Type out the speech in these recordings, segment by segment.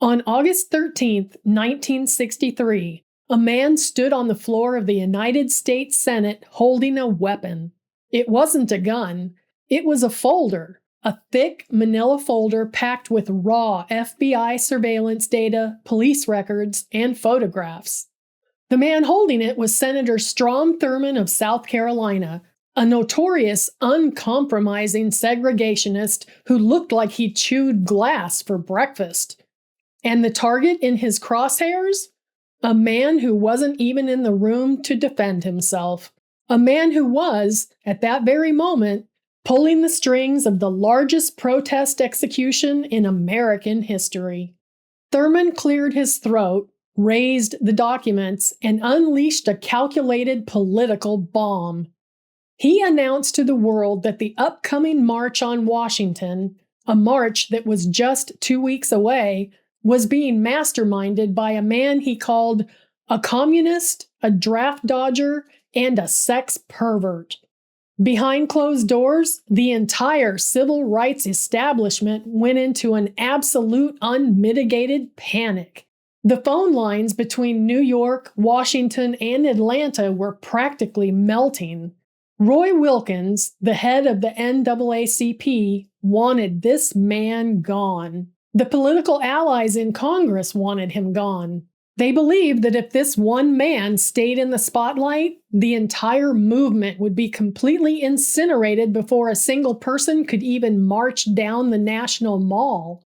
On August 13, 1963, a man stood on the floor of the United States Senate holding a weapon. It wasn't a gun. It was a folder, a thick manila folder packed with raw FBI surveillance data, police records, and photographs. The man holding it was Senator Strom Thurmond of South Carolina, a notorious, uncompromising segregationist who looked like he chewed glass for breakfast. And the target in his crosshairs? A man who wasn't even in the room to defend himself. A man who was, at that very moment, pulling the strings of the largest protest execution in American history. Thurmond cleared his throat, raised the documents, and unleashed a calculated political bomb. He announced to the world that the upcoming March on Washington, a march that was just 2 weeks away, was being masterminded by a man he called a communist, a draft dodger, and a sex pervert. Behind closed doors, the entire civil rights establishment went into an absolute unmitigated panic. The phone lines between New York, Washington, and Atlanta were practically melting. Roy Wilkins, the head of the NAACP, wanted this man gone. The political allies in Congress wanted him gone. They believed that if this one man stayed in the spotlight, the entire movement would be completely incinerated before a single person could even march down the National Mall.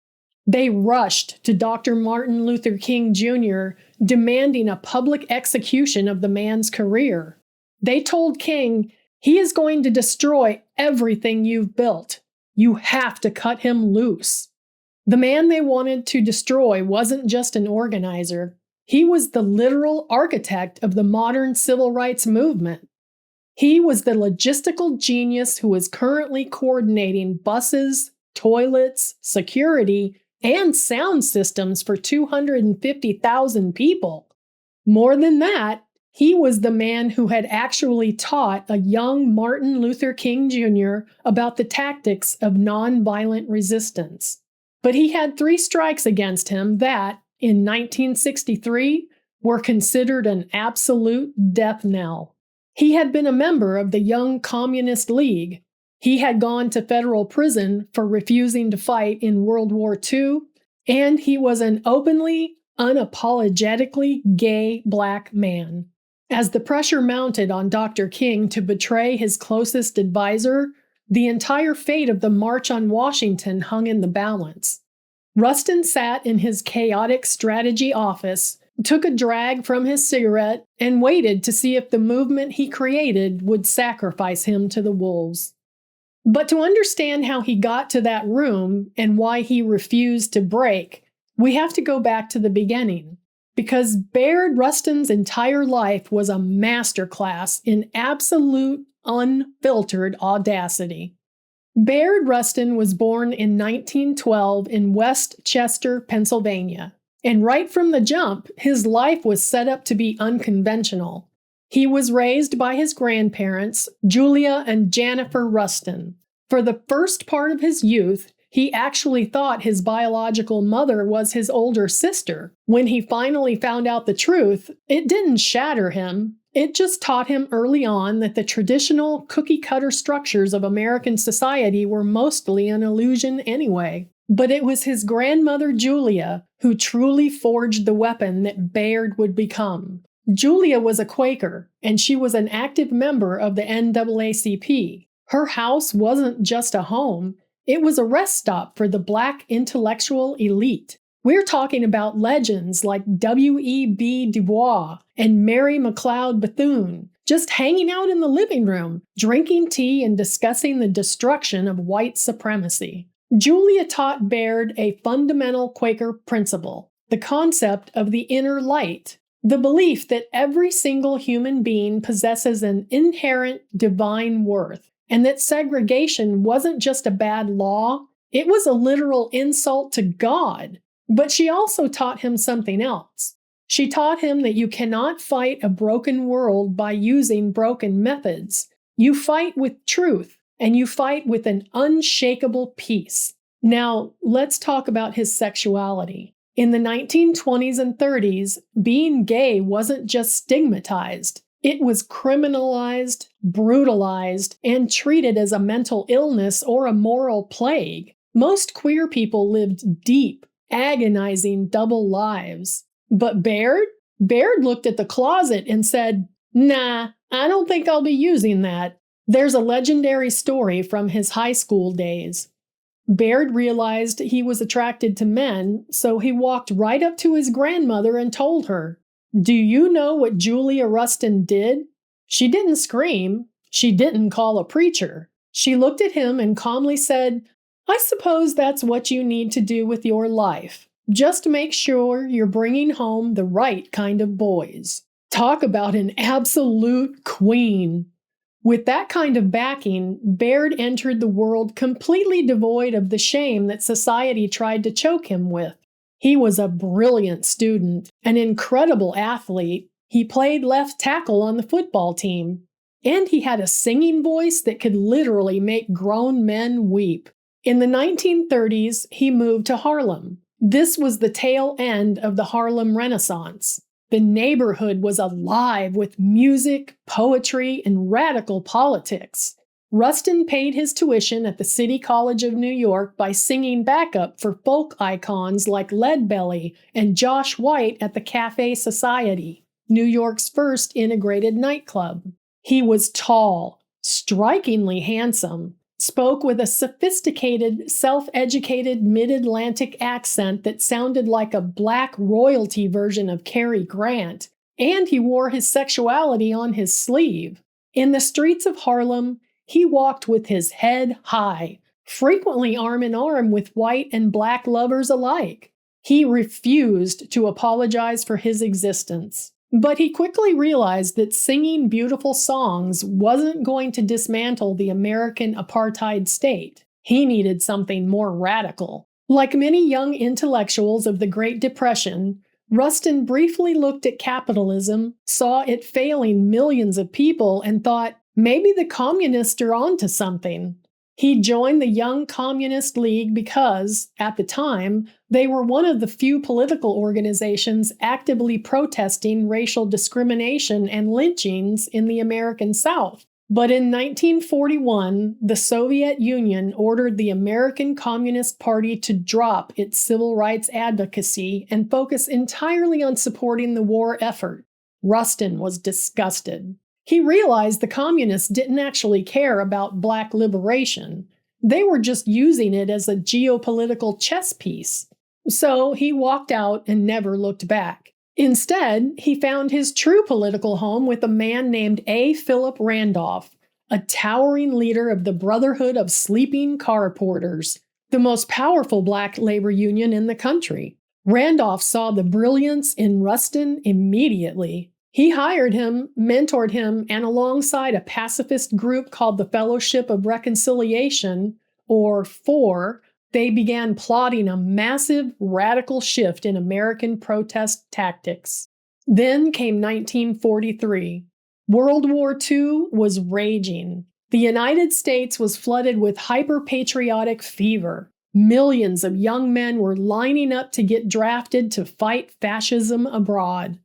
They rushed to Dr. Martin Luther King Jr., demanding a public execution of the man's career. They told King, "He is going to destroy everything you've built. You have to cut him loose." The man they wanted to destroy wasn't just an organizer. He was the literal architect of the modern civil rights movement. He was the logistical genius who is currently coordinating buses, toilets, security, and sound systems for 250,000 people. More than that, he was the man who had actually taught a young Martin Luther King Jr. about the tactics of nonviolent resistance. But he had 3 strikes against him that, in 1963, were considered an absolute death knell. He had been a member of the Young Communist League. He had gone to federal prison for refusing to fight in World War II, and he was an openly, unapologetically gay black man. As the pressure mounted on Dr. King to betray his closest advisor, the entire fate of the March on Washington hung in the balance. Rustin sat in his chaotic strategy office, took a drag from his cigarette, and waited to see if the movement he created would sacrifice him to the wolves. But to understand how he got to that room and why he refused to break, we have to go back to the beginning. Because Bayard Rustin's entire life was a masterclass in absolute, unfiltered audacity. Bayard Rustin was born in 1912 in West Chester, Pennsylvania. And right from the jump, his life was set up to be unconventional. He was raised by his grandparents, Julia and Jennifer Rustin. For the first part of his youth, he actually thought his biological mother was his older sister. When he finally found out the truth, it didn't shatter him. It just taught him early on that the traditional cookie-cutter structures of American society were mostly an illusion anyway. But it was his grandmother Julia who truly forged the weapon that Bayard would become. Julia was a Quaker, and she was an active member of the NAACP. Her house wasn't just a home. It was a rest stop for the Black intellectual elite. We're talking about legends like W.E.B. Du Bois and Mary McLeod Bethune, just hanging out in the living room, drinking tea and discussing the destruction of white supremacy. Julia taught Bayard a fundamental Quaker principle, the concept of the inner light, the belief that every single human being possesses an inherent divine worth, and that segregation wasn't just a bad law, it was a literal insult to God. But she also taught him something else. She taught him that you cannot fight a broken world by using broken methods. You fight with truth, and you fight with an unshakable peace. Now, let's talk about his sexuality. In the 1920s and 30s, being gay wasn't just stigmatized. It was criminalized, brutalized, and treated as a mental illness or a moral plague. Most queer people lived deep, agonizing double lives. But Bayard looked at the closet and said, "Nah, I don't think I'll be using that." There's a legendary story from his high school days. Bayard realized he was attracted to men, so he walked right up to his grandmother and told her, "Do you know what Julia Rustin did? She didn't scream. She didn't call a preacher. She looked at him and calmly said, 'I suppose that's what you need to do with your life. Just make sure you're bringing home the right kind of boys.'" Talk about an absolute queen. With that kind of backing, Bayard entered the world completely devoid of the shame that society tried to choke him with. He was a brilliant student, an incredible athlete. He played left tackle on the football team. And he had a singing voice that could literally make grown men weep. In the 1930s, he moved to Harlem. This was the tail end of the Harlem Renaissance. The neighborhood was alive with music, poetry, and radical politics. Rustin paid his tuition at the City College of New York by singing backup for folk icons like Leadbelly and Josh White at the Cafe Society, New York's first integrated nightclub. He was tall, strikingly handsome, spoke with a sophisticated, self-educated mid-Atlantic accent that sounded like a black royalty version of Cary Grant, and he wore his sexuality on his sleeve. In the streets of Harlem, he walked with his head high, frequently arm in arm with white and black lovers alike. He refused to apologize for his existence. But he quickly realized that singing beautiful songs wasn't going to dismantle the American apartheid state. He needed something more radical. Like many young intellectuals of the Great Depression, Rustin briefly looked at capitalism, saw it failing millions of people, and thought, maybe the communists are onto something. He joined the Young Communist League because, at the time, they were one of the few political organizations actively protesting racial discrimination and lynchings in the American South. But in 1941, the Soviet Union ordered the American Communist Party to drop its civil rights advocacy and focus entirely on supporting the war effort. Rustin was disgusted. He realized the communists didn't actually care about black liberation. They were just using it as a geopolitical chess piece. So he walked out and never looked back. Instead, he found his true political home with a man named A. Philip Randolph, a towering leader of the Brotherhood of Sleeping Car Porters, the most powerful black labor union in the country. Randolph saw the brilliance in Rustin immediately. He hired him, mentored him, and alongside a pacifist group called the Fellowship of Reconciliation, or FOR, they began plotting a massive, radical shift in American protest tactics. Then came 1943. World War II was raging. The United States was flooded with hyper-patriotic fever. Millions of young men were lining up to get drafted to fight fascism abroad.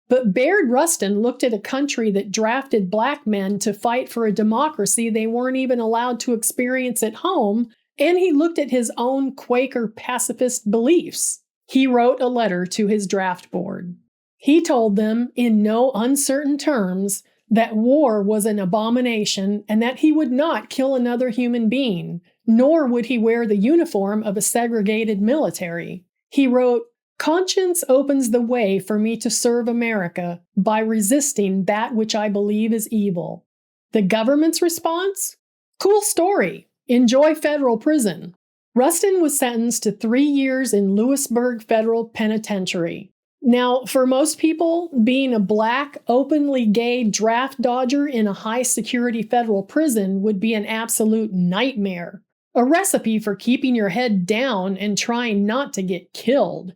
But Bayard Rustin looked at a country that drafted black men to fight for a democracy they weren't even allowed to experience at home, and he looked at his own Quaker pacifist beliefs. He wrote a letter to his draft board. He told them, in no uncertain terms, that war was an abomination and that he would not kill another human being, nor would he wear the uniform of a segregated military. He wrote, "Conscience opens the way for me to serve America by resisting that which I believe is evil." The government's response? Cool story. Enjoy federal prison. Rustin was sentenced to 3 years in Lewisburg Federal Penitentiary. Now, for most people, being a black, openly gay draft dodger in a high-security federal prison would be an absolute nightmare. A recipe for keeping your head down and trying not to get killed.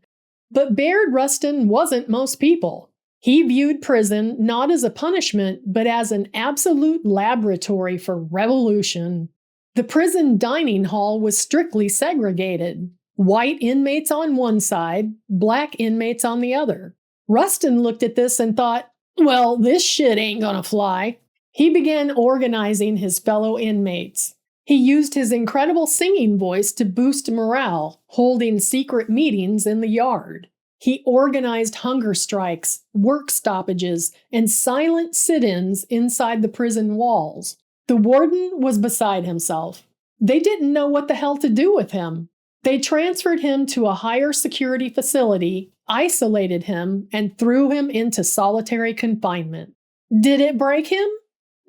But Bayard Rustin wasn't most people. He viewed prison not as a punishment, but as an absolute laboratory for revolution. The prison dining hall was strictly segregated. White inmates on one side, black inmates on the other. Rustin looked at this and thought, well, this shit ain't gonna fly. He began organizing his fellow inmates. He used his incredible singing voice to boost morale, holding secret meetings in the yard. He organized hunger strikes, work stoppages, and silent sit-ins inside the prison walls. The warden was beside himself. They didn't know what the hell to do with him. They transferred him to a higher security facility, isolated him, and threw him into solitary confinement. Did it break him?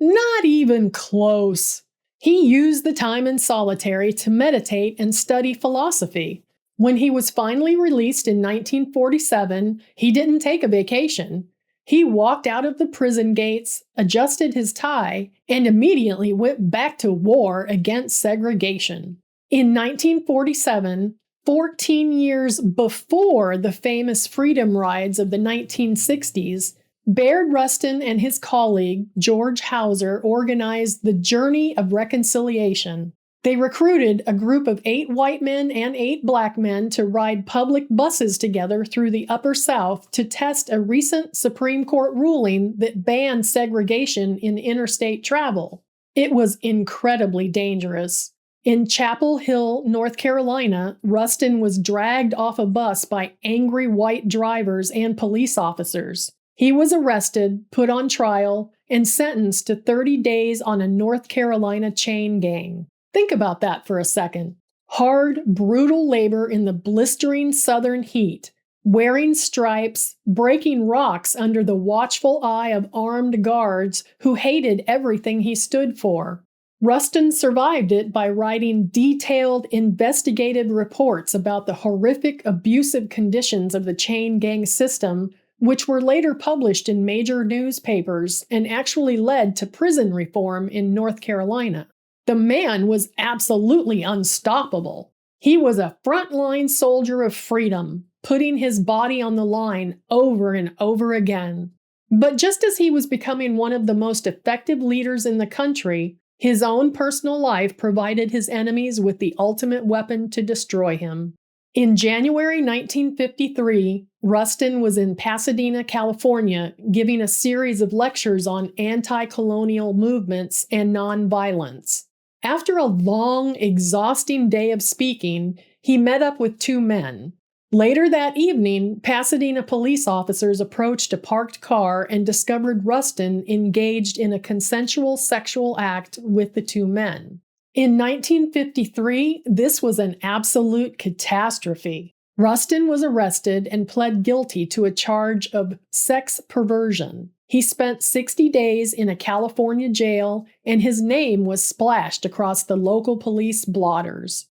Not even close. He used the time in solitary to meditate and study philosophy. When he was finally released in 1947, he didn't take a vacation. He walked out of the prison gates, adjusted his tie, and immediately went back to war against segregation. In 1947, 14 years before the famous freedom rides of the 1960s, Bayard Rustin and his colleague, George Hauser, organized the Journey of Reconciliation. They recruited a group of 8 white men and 8 black men to ride public buses together through the Upper South to test a recent Supreme Court ruling that banned segregation in interstate travel. It was incredibly dangerous. In Chapel Hill, North Carolina, Rustin was dragged off a bus by angry white drivers and police officers. He was arrested, put on trial, and sentenced to 30 days on a North Carolina chain gang. Think about that for a second. Hard, brutal labor in the blistering southern heat, wearing stripes, breaking rocks under the watchful eye of armed guards who hated everything he stood for. Rustin survived it by writing detailed investigative reports about the horrific abusive conditions of the chain gang system, which were later published in major newspapers and actually led to prison reform in North Carolina. The man was absolutely unstoppable. He was a frontline soldier of freedom, putting his body on the line over and over again. But just as he was becoming one of the most effective leaders in the country, his own personal life provided his enemies with the ultimate weapon to destroy him. In January 1953, Rustin was in Pasadena, California, giving a series of lectures on anti-colonial movements and nonviolence. After a long, exhausting day of speaking, he met up with 2 men. Later that evening, Pasadena police officers approached a parked car and discovered Rustin engaged in a consensual sexual act with the 2 men. In 1953, this was an absolute catastrophe. Rustin was arrested and pled guilty to a charge of sex perversion. He spent 60 days in a California jail, and his name was splashed across the local police blotters.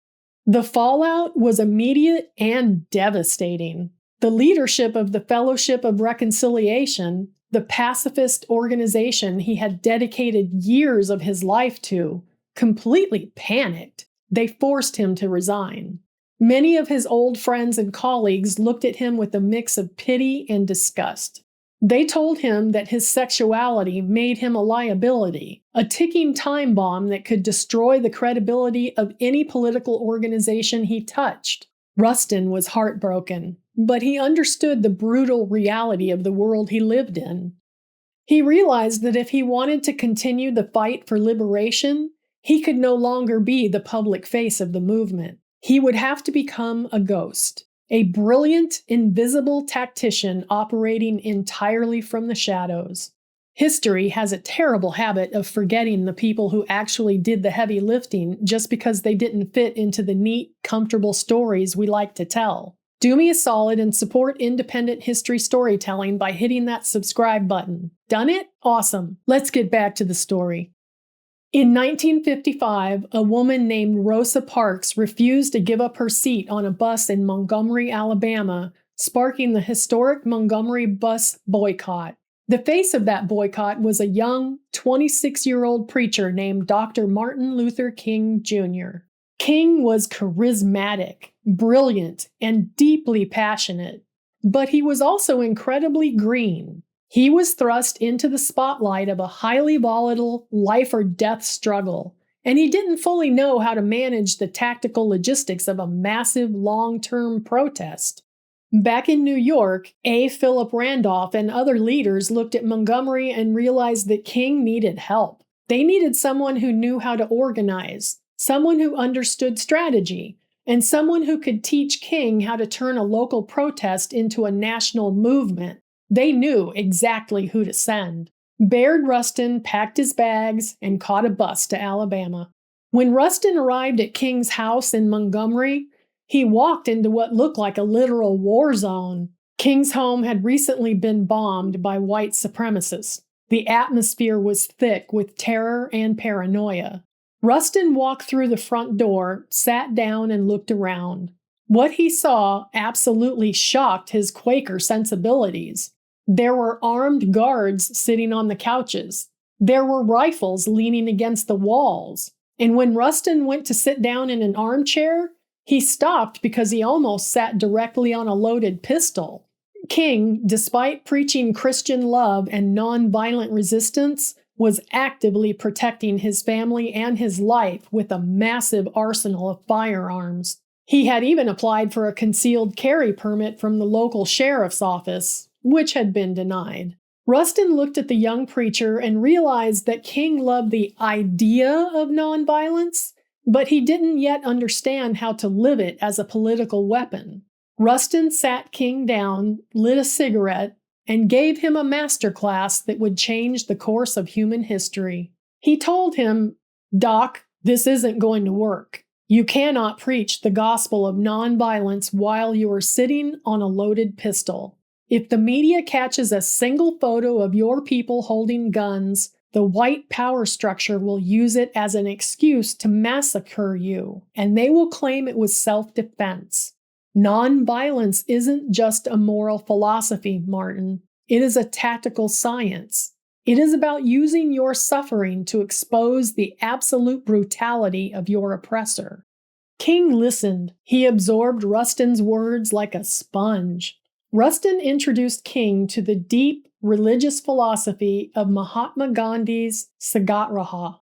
The fallout was immediate and devastating. The leadership of the Fellowship of Reconciliation, the pacifist organization he had dedicated years of his life to, completely panicked. They forced him to resign. Many of his old friends and colleagues looked at him with a mix of pity and disgust. They told him that his sexuality made him a liability, a ticking time bomb that could destroy the credibility of any political organization he touched. Rustin was heartbroken, but he understood the brutal reality of the world he lived in. He realized that if he wanted to continue the fight for liberation, he could no longer be the public face of the movement. He would have to become a ghost. A brilliant, invisible tactician operating entirely from the shadows. History has a terrible habit of forgetting the people who actually did the heavy lifting just because they didn't fit into the neat, comfortable stories we like to tell. Do me a solid and support independent history storytelling by hitting that subscribe button. Done it? Awesome. Let's get back to the story. In 1955, a woman named Rosa Parks refused to give up her seat on a bus in Montgomery, Alabama, sparking the historic Montgomery bus boycott. The face of that boycott was a young, 26-year-old preacher named Dr. Martin Luther King Jr. King was charismatic, brilliant, and deeply passionate, but he was also incredibly green. He was thrust into the spotlight of a highly volatile life or death struggle, and he didn't fully know how to manage the tactical logistics of a massive long-term protest. Back in New York, A. Philip Randolph and other leaders looked at Montgomery and realized that King needed help. They needed someone who knew how to organize, someone who understood strategy, and someone who could teach King how to turn a local protest into a national movement. They knew exactly who to send. Bayard Rustin packed his bags and caught a bus to Alabama. When Rustin arrived at King's house in Montgomery, he walked into what looked like a literal war zone. King's home had recently been bombed by white supremacists. The atmosphere was thick with terror and paranoia. Rustin walked through the front door, sat down, and looked around. What he saw absolutely shocked his Quaker sensibilities. There were armed guards sitting on the couches. There were rifles leaning against the walls. And when Rustin went to sit down in an armchair, he stopped because he almost sat directly on a loaded pistol. King, despite preaching Christian love and nonviolent resistance, was actively protecting his family and his life with a massive arsenal of firearms. He had even applied for a concealed carry permit from the local sheriff's office, which had been denied. Rustin looked at the young preacher and realized that King loved the idea of nonviolence, but he didn't yet understand how to live it as a political weapon. Rustin sat King down, lit a cigarette, and gave him a master class that would change the course of human history. He told him, "Doc, this isn't going to work. You cannot preach the gospel of nonviolence while you are sitting on a loaded pistol. If the media catches a single photo of your people holding guns, the white power structure will use it as an excuse to massacre you, and they will claim it was self-defense. Nonviolence isn't just a moral philosophy, Martin. It is a tactical science. It is about using your suffering to expose the absolute brutality of your oppressor." King listened. He absorbed Rustin's words like a sponge. Rustin introduced King to the deep religious philosophy of Mahatma Gandhi's Satyagraha,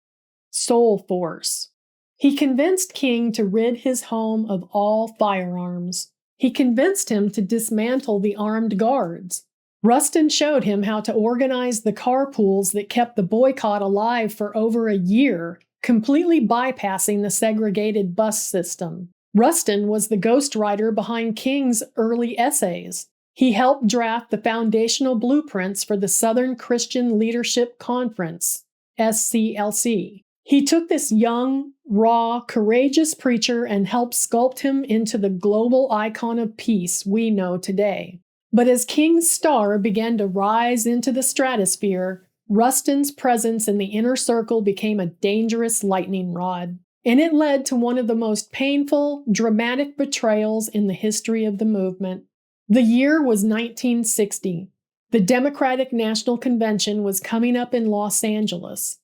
soul force. He convinced King to rid his home of all firearms. He convinced him to dismantle the armed guards. Rustin showed him how to organize the carpools that kept the boycott alive for over a year, completely bypassing the segregated bus system. Rustin was the ghostwriter behind King's early essays. He helped draft the foundational blueprints for the Southern Christian Leadership Conference, SCLC. He took this young, raw, courageous preacher and helped sculpt him into the global icon of peace we know today. But as King's star began to rise into the stratosphere, Rustin's presence in the inner circle became a dangerous lightning rod, and it led to one of the most painful, dramatic betrayals in the history of the movement. The year was 1960. The Democratic National Convention was coming up in Los Angeles.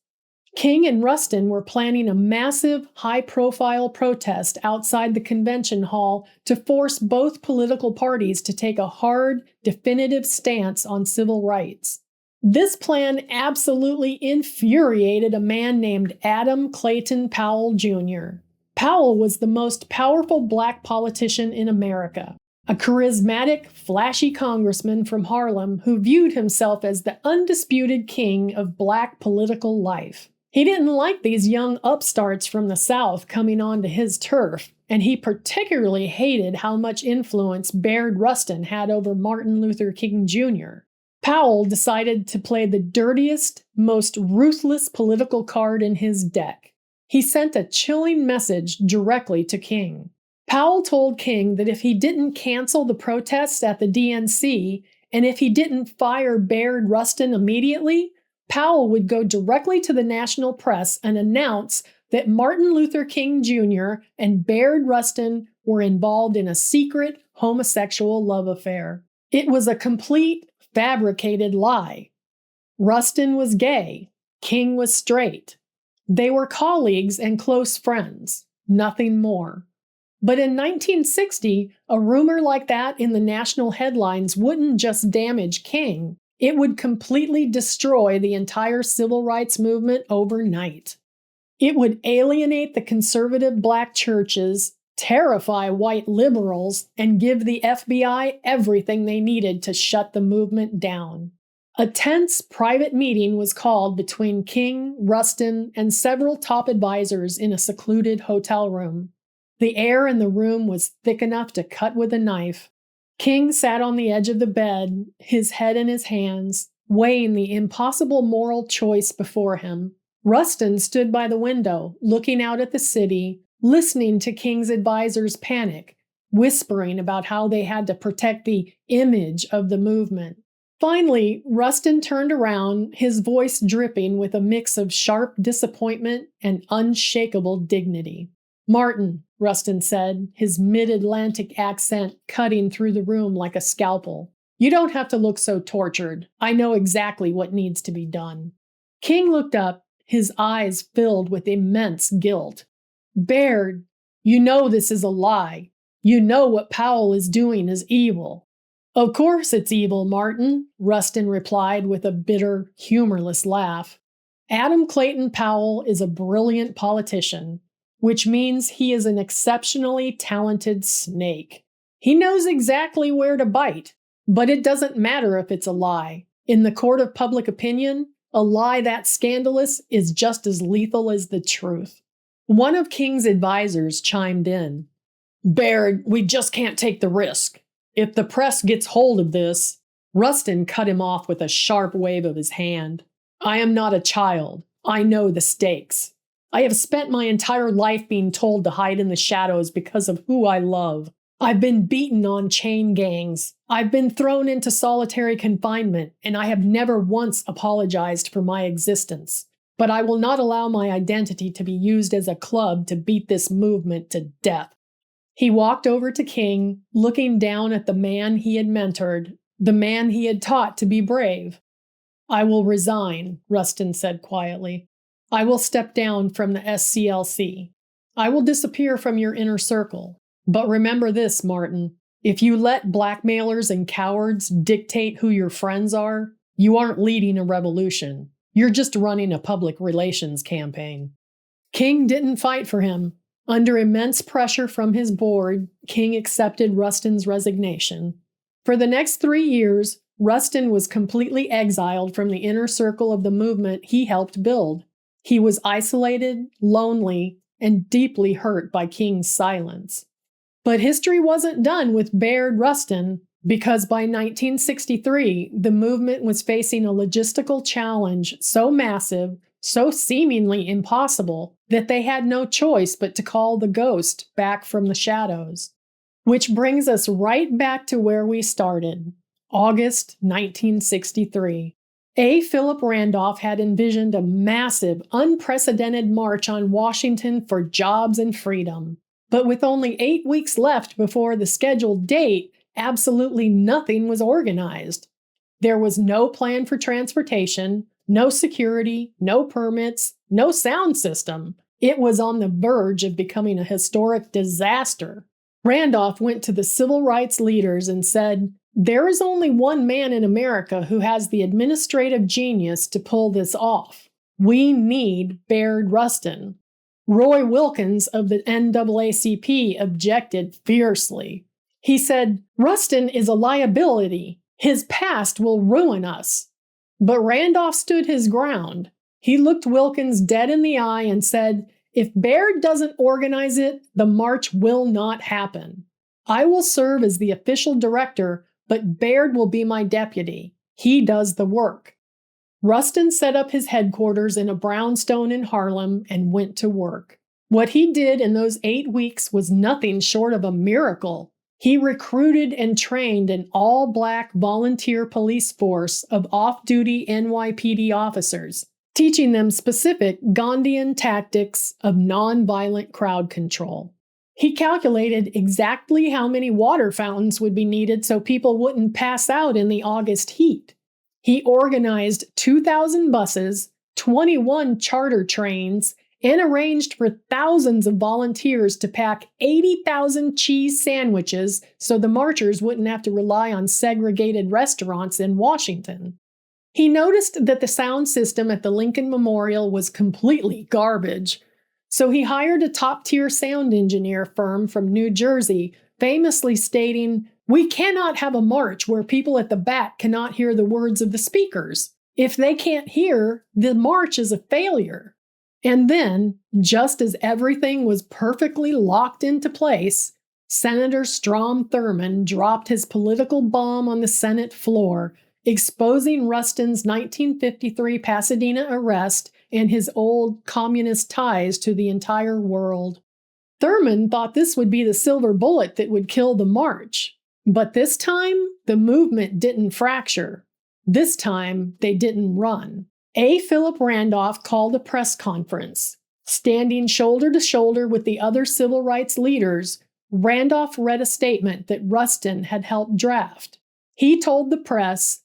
King and Rustin were planning a massive, high-profile protest outside the convention hall to force both political parties to take a hard, definitive stance on civil rights. This plan absolutely infuriated a man named Adam Clayton Powell, Jr. Powell was the most powerful black politician in America, a charismatic, flashy congressman from Harlem who viewed himself as the undisputed king of black political life. He didn't like these young upstarts from the South coming onto his turf, and he particularly hated how much influence Bayard Rustin had over Martin Luther King Jr. Powell decided to play the dirtiest, most ruthless political card in his deck. He sent a chilling message directly to King. Powell told King that if he didn't cancel the protests at the DNC, and if he didn't fire Bayard Rustin immediately, Powell would go directly to the national press and announce that Martin Luther King Jr. and Bayard Rustin were involved in a secret homosexual love affair. It was a complete, fabricated lie. Rustin was gay. King was straight. They were colleagues and close friends, nothing more. But in 1960, a rumor like that in the national headlines wouldn't just damage King. It would completely destroy the entire civil rights movement overnight. It would alienate the conservative black churches, terrify white liberals, and give the FBI everything they needed to shut the movement down. A tense private meeting was called between King, Rustin, and several top advisors in a secluded hotel room. The air in the room was thick enough to cut with a knife. King sat on the edge of the bed, his head in his hands, weighing the impossible moral choice before him. Rustin stood by the window, looking out at the city, listening to King's advisors panic, whispering about how they had to protect the image of the movement. Finally, Rustin turned around, his voice dripping with a mix of sharp disappointment and unshakable dignity. "Martin," Rustin said, his mid-Atlantic accent cutting through the room like a scalpel. "You don't have to look so tortured. I know exactly what needs to be done." King looked up, his eyes filled with immense guilt. "Bayard, you know this is a lie. You know what Powell is doing is evil." "Of course it's evil, Martin," Rustin replied with a bitter, humorless laugh. "Adam Clayton Powell is a brilliant politician, which means he is an exceptionally talented snake. He knows exactly where to bite, but it doesn't matter if it's a lie. In the court of public opinion, a lie that scandalous is just as lethal as the truth." One of King's advisors chimed in. "Bayard, we just can't take the risk. If the press gets hold of this..." Rustin cut him off with a sharp wave of his hand. "I am not a child. I know the stakes. I have spent my entire life being told to hide in the shadows because of who I love. I've been beaten on chain gangs. I've been thrown into solitary confinement, and I have never once apologized for my existence. But I will not allow my identity to be used as a club to beat this movement to death." He walked over to King, looking down at the man he had mentored, the man he had taught to be brave. "I will resign," Rustin said quietly. "I will step down from the SCLC. I will disappear from your inner circle. But remember this, Martin. If you let blackmailers and cowards dictate who your friends are, you aren't leading a revolution. You're just running a public relations campaign." King didn't fight for him. Under immense pressure from his board, King accepted Rustin's resignation. For the next 3 years, Rustin was completely exiled from the inner circle of the movement he helped build. He was isolated, lonely, and deeply hurt by King's silence. But history wasn't done with Bayard Rustin, because by 1963, the movement was facing a logistical challenge so massive, so seemingly impossible, that they had no choice but to call the ghost back from the shadows. Which brings us right back to where we started, August 1963. A. Philip Randolph had envisioned a massive, unprecedented march on Washington for jobs and freedom. But with only 8 weeks left before the scheduled date, absolutely nothing was organized. There was no plan for transportation, no security, no permits, no sound system. It was on the verge of becoming a historic disaster. Randolph went to the civil rights leaders and said, "There is only one man in America who has the administrative genius to pull this off. We need Bayard Rustin." Roy Wilkins of the NAACP objected fiercely. He said, "Rustin is a liability. His past will ruin us." But Randolph stood his ground. He looked Wilkins dead in the eye and said, "If Bayard doesn't organize it, the march will not happen. I will serve as the official director, but Bayard will be my deputy. He does the work." Rustin set up his headquarters in a brownstone in Harlem and went to work. What he did in those 8 weeks was nothing short of a miracle. He recruited and trained an all-black volunteer police force of off-duty NYPD officers, teaching them specific Gandhian tactics of nonviolent crowd control. He calculated exactly how many water fountains would be needed so people wouldn't pass out in the August heat. He organized 2,000 buses, 21 charter trains, and arranged for thousands of volunteers to pack 80,000 cheese sandwiches so the marchers wouldn't have to rely on segregated restaurants in Washington. He noticed that the sound system at the Lincoln Memorial was completely garbage, So he hired a top-tier sound engineer firm from New Jersey, famously stating, "We cannot have a march where people at the back cannot hear the words of the speakers. If they can't hear, the march is a failure." And then, just as everything was perfectly locked into place, Senator Strom Thurmond dropped his political bomb on the Senate floor, exposing Rustin's 1953 Pasadena arrest and his old communist ties to the entire world. Thurmond thought this would be the silver bullet that would kill the march. But this time, the movement didn't fracture. This time, they didn't run. A. Philip Randolph called a press conference. Standing shoulder to shoulder with the other civil rights leaders, Randolph read a statement that Rustin had helped draft. He told the press,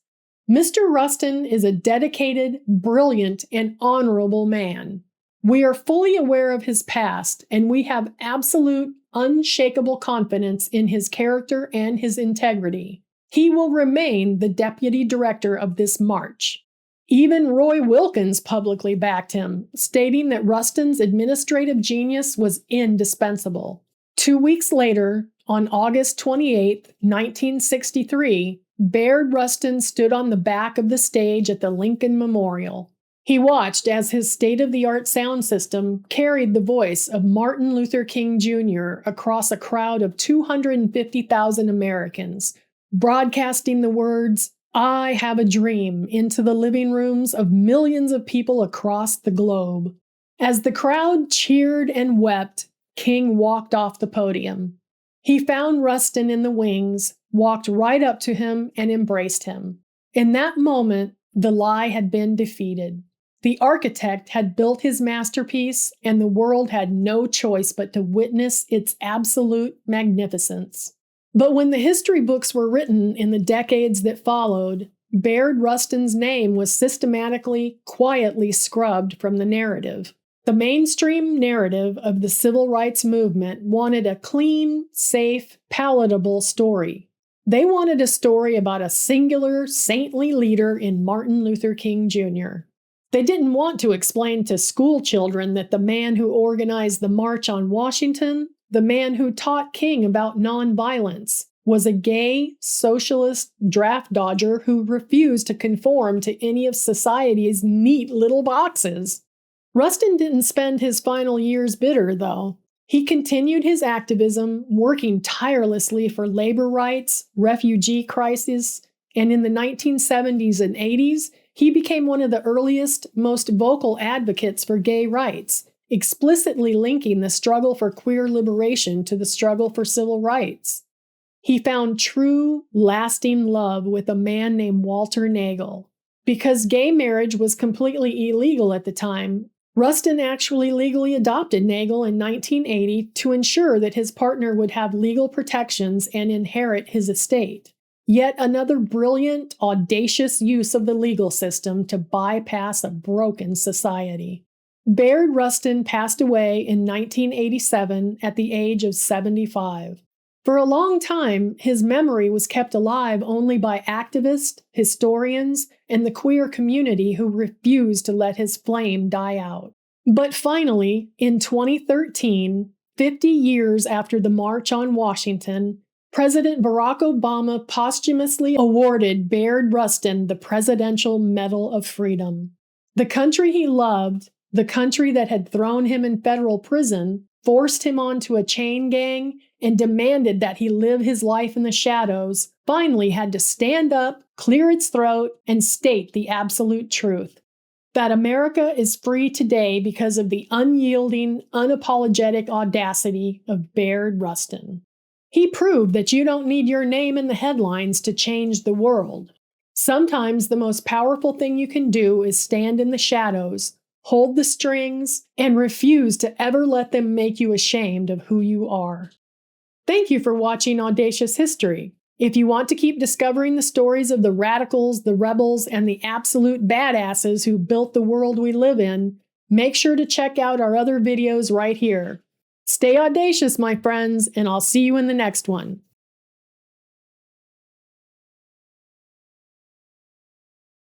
"Mr. Rustin is a dedicated, brilliant, and honorable man. We are fully aware of his past, and we have absolute, unshakable confidence in his character and his integrity. He will remain the deputy director of this march." Even Roy Wilkins publicly backed him, stating that Rustin's administrative genius was indispensable. 2 weeks later, on August 28, 1963, Bayard Rustin stood on the back of the stage at the Lincoln Memorial. He watched as his state-of-the-art sound system carried the voice of Martin Luther King Jr. across a crowd of 250,000 Americans, broadcasting the words, "I have a dream," into the living rooms of millions of people across the globe. As the crowd cheered and wept, King walked off the podium. He found Rustin in the wings, walked right up to him, and embraced him. In that moment, the lie had been defeated. The architect had built his masterpiece, and the world had no choice but to witness its absolute magnificence. But when the history books were written in the decades that followed, Bayard Rustin's name was systematically, quietly scrubbed from the narrative. The mainstream narrative of the civil rights movement wanted a clean, safe, palatable story. They wanted a story about a singular, saintly leader in Martin Luther King Jr. They didn't want to explain to school children that the man who organized the March on Washington, the man who taught King about nonviolence, was a gay, socialist draft dodger who refused to conform to any of society's neat little boxes. Rustin didn't spend his final years bitter, though. He continued his activism, working tirelessly for labor rights, refugee crisis, and in the 1970s and 80s, he became one of the earliest, most vocal advocates for gay rights, explicitly linking the struggle for queer liberation to the struggle for civil rights. He found true, lasting love with a man named Walter Nagel. Because gay marriage was completely illegal at the time, Rustin actually legally adopted Nagel in 1980 to ensure that his partner would have legal protections and inherit his estate. Yet another brilliant, audacious use of the legal system to bypass a broken society. Bayard Rustin passed away in 1987 at the age of 75. For a long time, his memory was kept alive only by activists, historians, and the queer community who refused to let his flame die out. But finally, in 2013, 50 years after the March on Washington, President Barack Obama posthumously awarded Bayard Rustin the Presidential Medal of Freedom. The country he loved, the country that had thrown him in federal prison, forced him onto a chain gang, and demanded that he live his life in the shadows, finally had to stand up, clear its throat, and state the absolute truth. That America is free today because of the unyielding, unapologetic audacity of Bayard Rustin. He proved that you don't need your name in the headlines to change the world. Sometimes the most powerful thing you can do is stand in the shadows, hold the strings, and refuse to ever let them make you ashamed of who you are. Thank you for watching Audacious History. If you want to keep discovering the stories of the radicals, the rebels, and the absolute badasses who built the world we live in, make sure to check out our other videos right here. Stay audacious, my friends, and I'll see you in the next one.